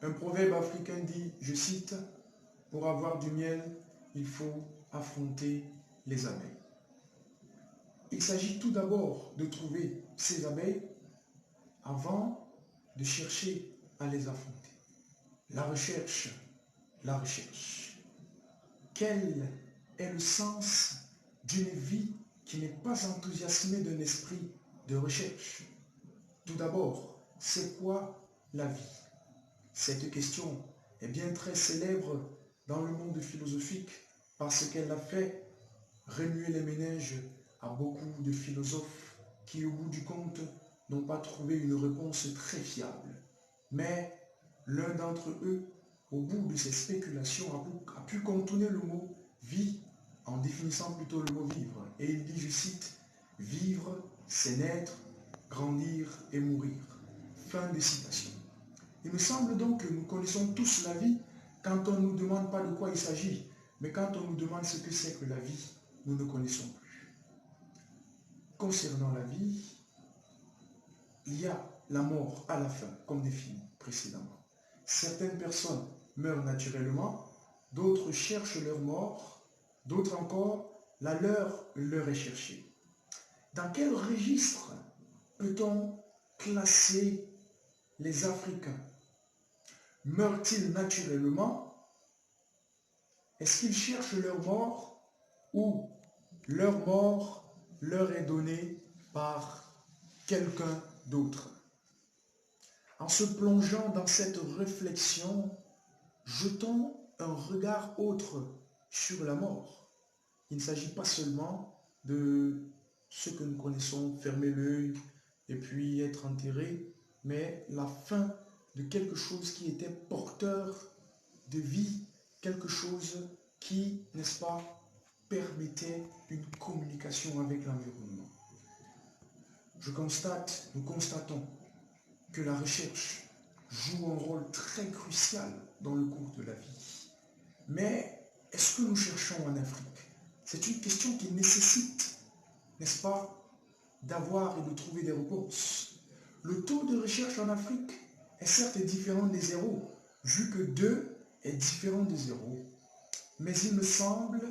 Un proverbe africain dit, je cite, « Pour avoir du miel, il faut affronter les abeilles. » Il s'agit tout d'abord de trouver ces abeilles avant de chercher à les affronter. La recherche, la recherche. Quel est le sens d'une vie qui n'est pas enthousiasmée d'un esprit de recherche? Tout d'abord, c'est quoi la vie? Cette question est bien très célèbre dans le monde philosophique parce qu'elle a fait remuer les méninges à beaucoup de philosophes qui, au bout du compte, n'ont pas trouvé une réponse très fiable. Mais l'un d'entre eux, au bout de ses spéculations, a pu contourner le mot « vie » en définissant plutôt le mot « vivre ». Et il dit, je cite, « Vivre, c'est naître, grandir et mourir ». Fin de citation. Il me semble donc que nous connaissons tous la vie quand on ne nous demande pas de quoi il s'agit, mais quand on nous demande ce que c'est que la vie, nous ne connaissons plus. Concernant la vie, il y a la mort à la fin, comme défini précédemment. Certaines personnes meurent naturellement, d'autres cherchent leur mort, d'autres encore, la leur est cherchée. Dans quel registre peut-on classer les Africains? Meurent-ils naturellement? Est-ce qu'ils cherchent leur mort ou leur mort leur est donnée par quelqu'un d'autre? En se plongeant dans cette réflexion, jetons un regard autre sur la mort. Il ne s'agit pas seulement de ce que nous connaissons, fermer l'œil et puis être enterré, mais la fin de quelque chose qui était porteur de vie, quelque chose qui, n'est-ce pas, permettait une communication avec l'environnement. Nous constatons que la recherche joue un rôle très crucial dans le cours de la vie. Mais est-ce que nous cherchons en Afrique? C'est une question qui nécessite, n'est-ce pas, d'avoir et de trouver des réponses. Le taux de recherche en Afrique est certes différent des zéros, vu que 2 est différent de 0. Mais il me semble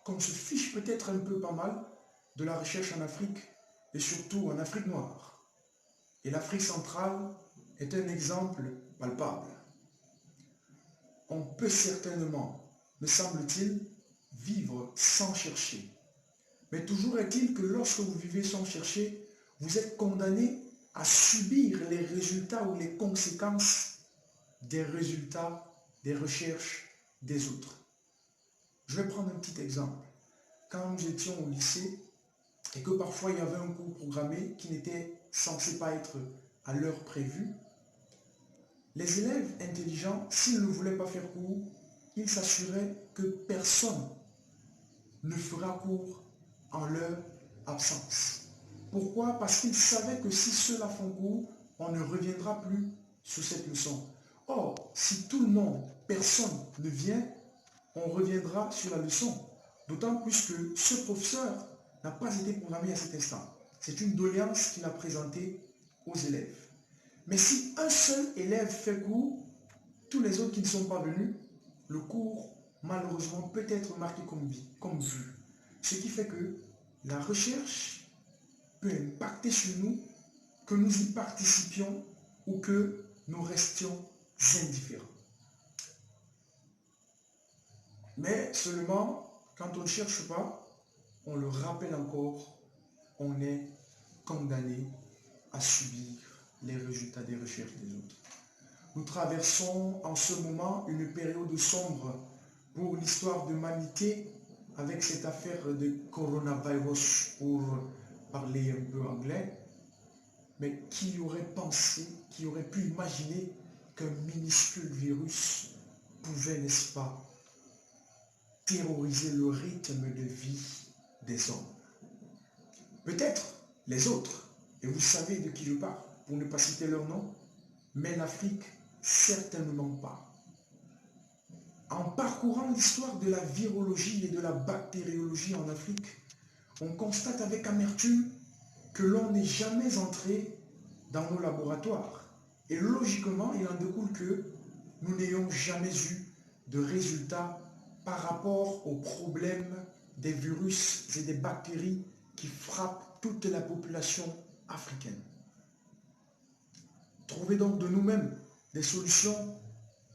qu'on se fiche peut-être un peu pas mal de la recherche en Afrique, et surtout en Afrique noire. Et l'Afrique centrale est un exemple palpable. On peut certainement, me semble-t-il, vivre sans chercher. Mais toujours est-il que lorsque vous vivez sans chercher, vous êtes condamné à subir les résultats ou les conséquences des résultats, des recherches des autres. Je vais prendre un petit exemple. Quand nous étions au lycée, et que parfois il y avait un cours programmé qui n'était censé pas être à l'heure prévue, les élèves intelligents, s'ils ne voulaient pas faire cours, ils s'assuraient que personne ne fera cours en leur absence. Pourquoi? Parce qu'ils savaient que si ceux-là font cours, on ne reviendra plus sur cette leçon. Or, si tout le monde, personne ne vient, on reviendra sur la leçon. D'autant plus que ce professeur n'a pas été programmé à cet instant. C'est une doléance qu'il a présentée aux élèves. Mais si un seul élève fait cours, tous les autres qui ne sont pas venus, le cours, malheureusement, peut être marqué comme vu. Ce qui fait que la recherche peut impacter sur nous, que nous y participions ou que nous restions indifférents. Mais seulement, quand on ne cherche pas, on le rappelle encore, on est condamné à subir les résultats des recherches des autres. Nous traversons en ce moment une période sombre pour l'histoire de l'humanité avec cette affaire de coronavirus, pour parler un peu anglais. Mais qui aurait pensé, qui aurait pu imaginer qu'un minuscule virus pouvait, n'est-ce pas, terroriser le rythme de vie des hommes? Peut-être les autres, et vous savez de qui je parle, pour ne pas citer leur nom, mais l'Afrique, certainement pas. En parcourant l'histoire de la virologie et de la bactériologie en Afrique, on constate avec amertume que l'on n'est jamais entré dans nos laboratoires Et logiquement, il en découle que nous n'ayons jamais eu de résultats par rapport aux problèmes des virus et des bactéries qui frappent toute la population africaine. Trouver donc de nous-mêmes des solutions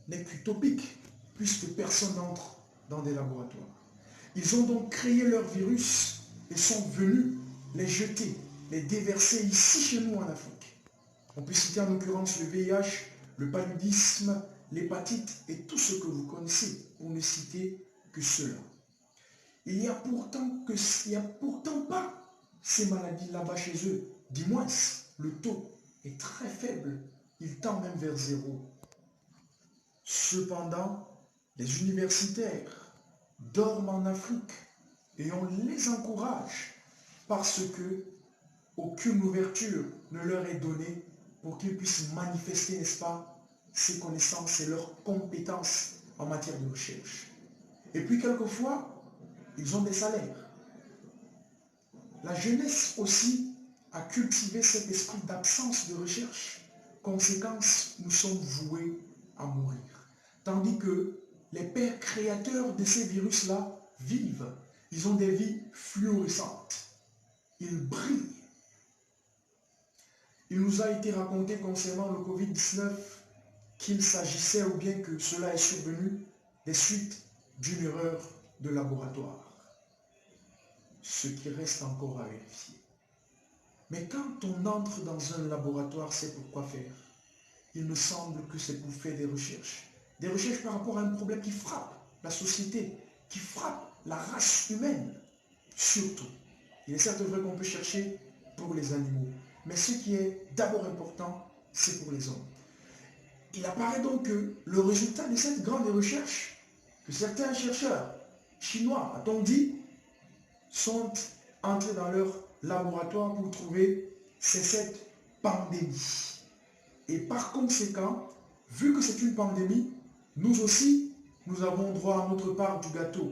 n'est qu'utopique, puisque personne n'entre dans des laboratoires. Ils ont donc créé leurs virus et sont venus les jeter, les déverser ici chez nous en Afrique. On peut citer en l'occurrence le VIH, le paludisme, l'hépatite et tout ce que vous connaissez, pour ne citer que cela. Il n'y a pourtant pas ces maladies là-bas chez eux. Du moins, le taux est très faible. Il tend même vers zéro. Cependant, les universitaires dorment en Afrique et on les encourage parce que aucune ouverture ne leur est donnée pour qu'ils puissent manifester, n'est-ce pas, ses connaissances et leurs compétences en matière de recherche. Et puis quelquefois, ils ont des salaires. La jeunesse aussi a cultivé cet esprit d'absence de recherche. Conséquence, nous sommes voués à mourir. Tandis que les pères créateurs de ces virus-là vivent. Ils ont des vies fluorescentes. Ils brillent. Il nous a été raconté concernant le Covid-19 qu'il s'agissait, ou bien que cela est survenu, des suites d'une erreur de laboratoire. Ce qui reste encore à vérifier. Mais quand on entre dans un laboratoire, c'est pour quoi faire? Il me semble que c'est pour faire des recherches. Des recherches par rapport à un problème qui frappe la société, qui frappe la race humaine, surtout. Il est certes vrai qu'on peut chercher pour les animaux, mais ce qui est d'abord important, c'est pour les hommes. Il apparaît donc que le résultat de cette grande recherche, que certains chercheurs chinois, a-t-on dit, sont entrés dans leur laboratoire pour trouver, c'est cette pandémie. Et par conséquent, vu que c'est une pandémie, nous aussi, nous avons droit à notre part du gâteau.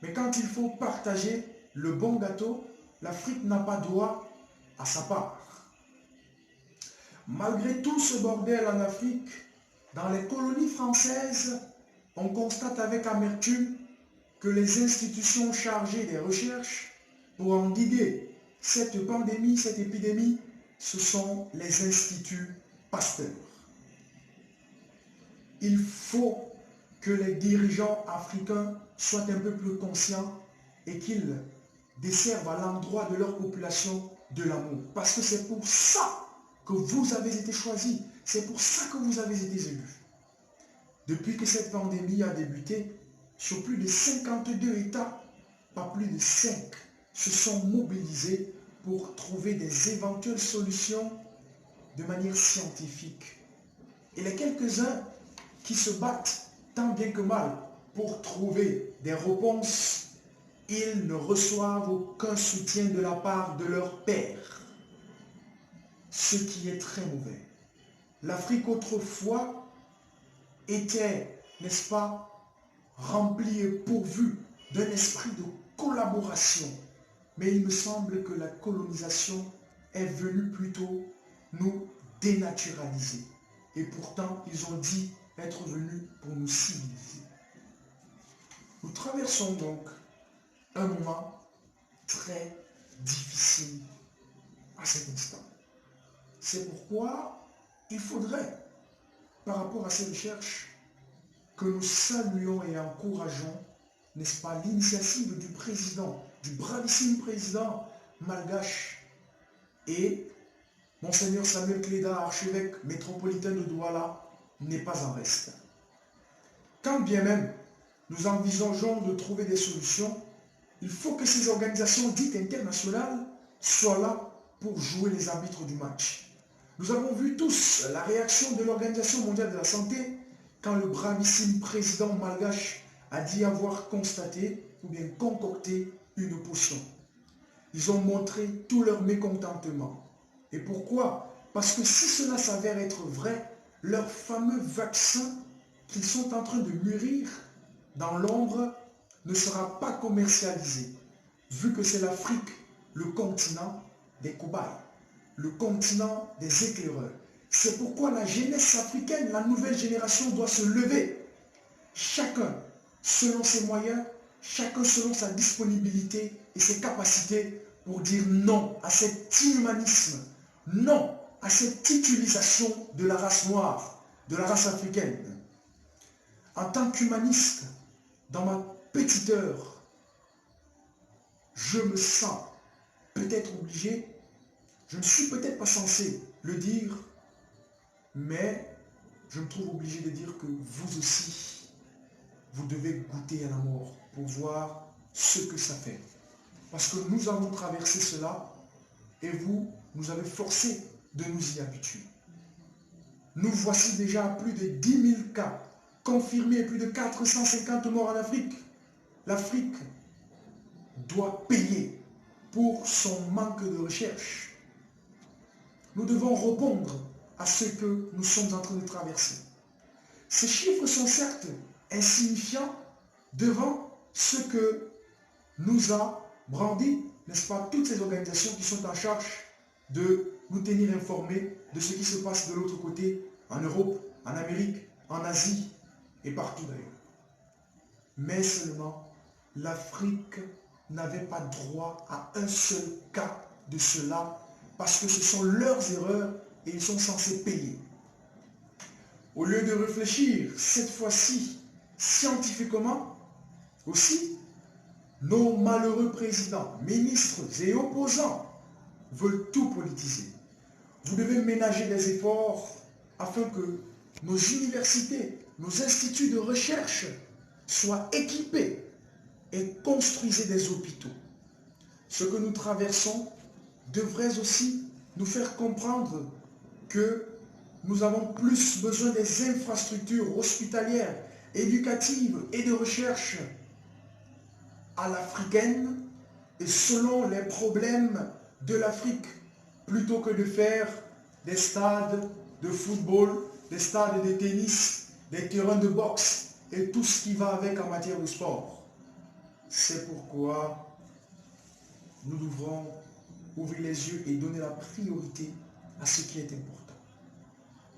Mais quand il faut partager le bon gâteau, l'Afrique n'a pas droit à sa part. Malgré tout ce bordel en Afrique, dans les colonies françaises, on constate avec amertume que les institutions chargées des recherches pour endiguer cette pandémie, cette épidémie, ce sont les instituts Pasteur. Il faut que les dirigeants africains soient un peu plus conscients et qu'ils desservent à l'endroit de leur population de l'amour. Parce que c'est pour ça que vous avez été choisis. C'est pour ça que vous avez été élus. Depuis que cette pandémie a débuté, sur plus de 52 États, pas plus de 5, se sont mobilisés pour trouver des éventuelles solutions de manière scientifique. Et les quelques-uns qui se battent tant bien que mal pour trouver des réponses, ils ne reçoivent aucun soutien de la part de leur père. Ce qui est très mauvais. L'Afrique autrefois était, n'est-ce pas, remplie et pourvue d'un esprit de collaboration. Mais il me semble que la colonisation est venue plutôt nous dénaturaliser. Et pourtant, ils ont dit être venus pour nous civiliser. Nous traversons donc un moment très difficile à cet instant. C'est pourquoi il faudrait, par rapport à ces recherches, que nous saluions et encourageons, n'est-ce pas, l'initiative du président, du bravissime président malgache et Monseigneur Samuel Cléda, archevêque métropolitain de Douala, n'est pas en reste. Quand bien même nous envisageons de trouver des solutions, il faut que ces organisations dites internationales soient là pour jouer les arbitres du match. Nous avons vu tous la réaction de l'Organisation mondiale de la santé quand le bravissime président malgache a dit avoir constaté ou bien concocté une potion. Ils ont montré tout leur mécontentement. Et pourquoi? Parce que si cela s'avère être vrai, leur fameux vaccin qu'ils sont en train de mûrir dans l'ombre ne sera pas commercialisé, vu que c'est l'Afrique, le continent des cobayes, le continent des éclaireurs. C'est pourquoi la jeunesse africaine, la nouvelle génération doit se lever. Chacun selon ses moyens, chacun selon sa disponibilité et ses capacités pour dire non à cet inhumanisme, non à cette utilisation de la race noire, de la race africaine. En tant qu'humaniste, dans ma petite heure, je me sens peut-être obligé, je ne suis peut-être pas censé le dire, mais je me trouve obligé de dire que vous aussi, vous devez goûter à la mort pour voir ce que ça fait. Parce que nous avons traversé cela et vous, nous avez forcé de nous y habituer. Nous voici déjà à plus de 10 000 cas confirmés et plus de 450 morts en Afrique. L'Afrique doit payer pour son manque de recherche. Nous devons répondre à ce que nous sommes en train de traverser. Ces chiffres sont certes insignifiants devant ce que nous a brandi, n'est-ce pas, toutes ces organisations qui sont en charge de nous tenir informés de ce qui se passe de l'autre côté, en Europe, en Amérique, en Asie et partout d'ailleurs. Mais seulement, l'Afrique n'avait pas droit à un seul cas de cela parce que ce sont leurs erreurs et ils sont censés payer. Au lieu de réfléchir, cette fois-ci, scientifiquement, aussi, nos malheureux présidents, ministres et opposants veulent tout politiser. Vous devez ménager des efforts afin que nos universités, nos instituts de recherche soient équipés et construisez des hôpitaux. Ce que nous traversons devrait aussi nous faire comprendre que nous avons plus besoin des infrastructures hospitalières, éducatives et de recherche à l'africaine et selon les problèmes de l'Afrique, plutôt que de faire des stades de football, des stades de tennis, des terrains de boxe et tout ce qui va avec en matière de sport. C'est pourquoi nous devrons ouvrir les yeux et donner la priorité à ce qui est important.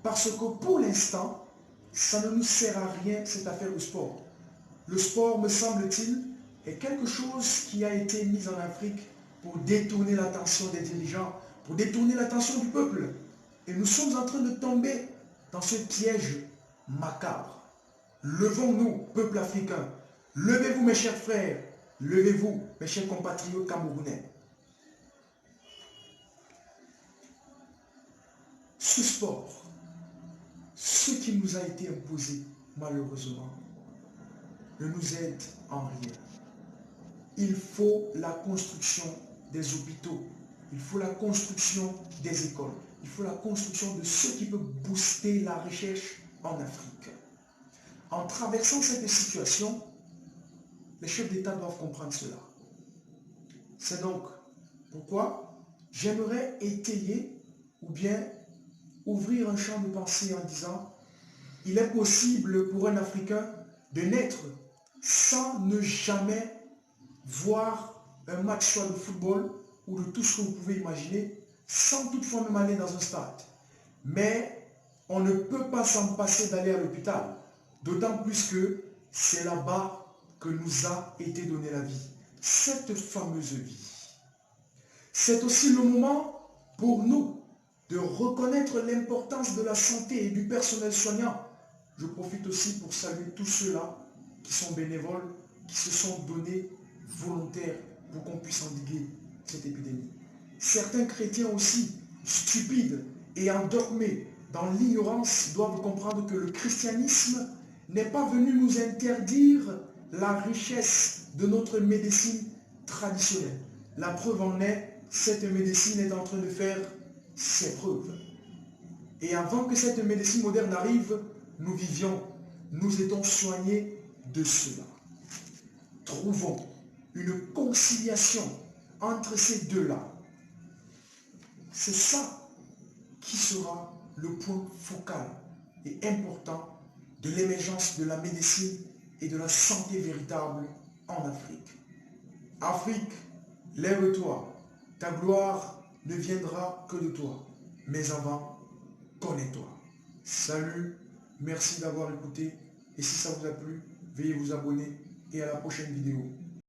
Parce que pour l'instant, ça ne nous sert à rien cette affaire de sport. Le sport, me semble-t-il, est quelque chose qui a été mis en Afrique pour détourner l'attention des dirigeants, pour détourner l'attention du peuple. Et nous sommes en train de tomber dans ce piège macabre. Levons-nous, peuple africain. Levez-vous, mes chers frères. Levez-vous, mes chers compatriotes camerounais. Ce sport, ce qui nous a été imposé, malheureusement, ne nous aide en rien. Il faut la construction des hôpitaux, il faut la construction des écoles, il faut la construction de ce qui peut booster la recherche en Afrique. En traversant cette situation, les chefs d'État doivent comprendre cela. C'est donc pourquoi j'aimerais étayer ou bien ouvrir un champ de pensée en disant il est possible pour un Africain de naître sans ne jamais voir un match soit de football ou de tout ce que vous pouvez imaginer, sans toutefois même aller dans un stade. Mais on ne peut pas s'en passer d'aller à l'hôpital, d'autant plus que c'est là-bas que nous a été donnée la vie, cette fameuse vie. C'est aussi le moment pour nous de reconnaître l'importance de la santé et du personnel soignant. Je profite aussi pour saluer tous ceux-là qui sont bénévoles, qui se sont donnés volontaires pour qu'on puisse endiguer cette épidémie. Certains chrétiens aussi, stupides et endormés dans l'ignorance, doivent comprendre que le christianisme n'est pas venu nous interdire la richesse de notre médecine traditionnelle. La preuve en est, cette médecine est en train de faire ses preuves. Et avant que cette médecine moderne arrive, nous vivions, nous étions soignés de cela. Trouvons une conciliation entre ces deux-là. C'est ça qui sera le point focal et important de l'émergence de la médecine et de la santé véritable en Afrique. Afrique, lève-toi, ta gloire ne viendra que de toi. Mais avant, connais-toi. Salut, merci d'avoir écouté. Et si ça vous a plu, veuillez vous abonner et à la prochaine vidéo.